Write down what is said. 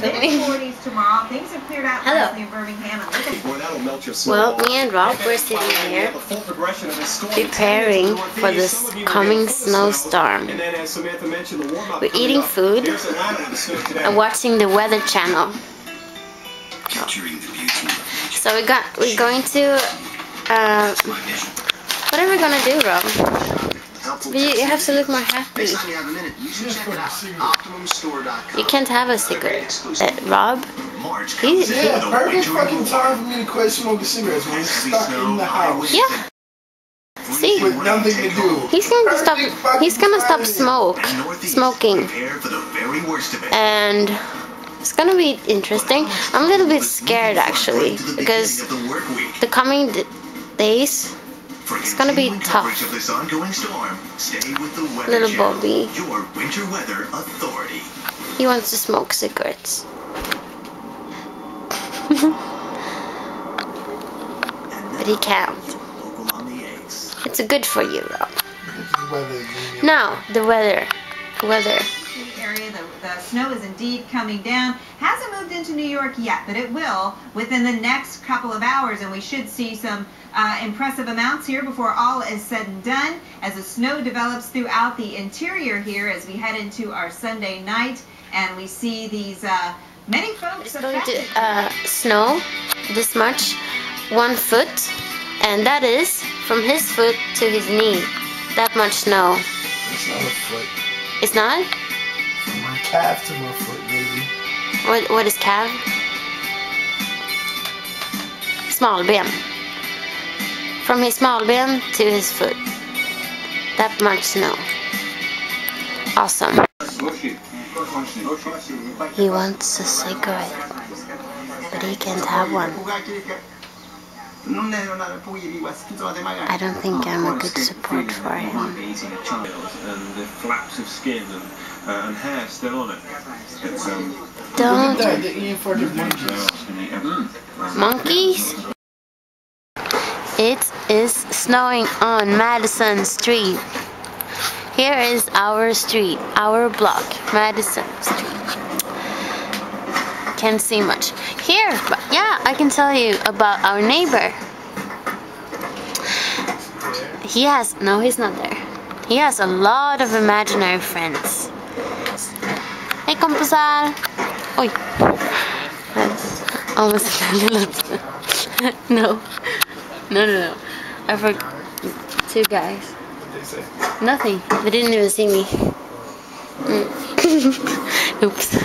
filming. Hello. Well, me and Rob were sitting here preparing for this coming snowstorm. We're eating food and watching the Weather Channel. So we're going to what are we gonna do, Rob? You have to look more happy. You can't have a cigarette. Rob? Yeah, perfect fucking time for me to quit smoking cigarettes when we're stuck in the house. Yeah. See? With nothing to do. He's gonna stop smoking. And it's gonna be interesting. I'm a little bit scared actually, because the coming days, it's gonna be tough. Little Bobby. He wants to smoke cigarettes. But he can't. It's good for you, Rob. Now, the weather. Area, the snow is indeed coming down. Hasn't moved into New York yet, but it will within the next couple of hours, and we should see some impressive amounts here before all is said and done, as the snow develops throughout the interior here as we head into our Sunday night, and we see these many folks. It's going to snow this much, 1 foot, and that is from his foot to his knee. That much snow. It's not a foot. It's not? From my calf to my foot, maybe. What is calf? Smalben. From his smalben to his foot. That much snow. Awesome. He wants a cigarette, but he can't have one. I don't think I'm a good support for him. And the flaps of skin and hair still on it. Don't. They're eating for the Monkeys? It is snowing on Madison Street. Here is our street, our block, Madison Street. Can't see much here, but yeah, I can tell you about our neighbor. No, he's not there. He has a lot of imaginary friends. Hey kompisar! Oj! Almost No. I forgot. 2 guys. What they say? Nothing. They didn't even see me. Oops.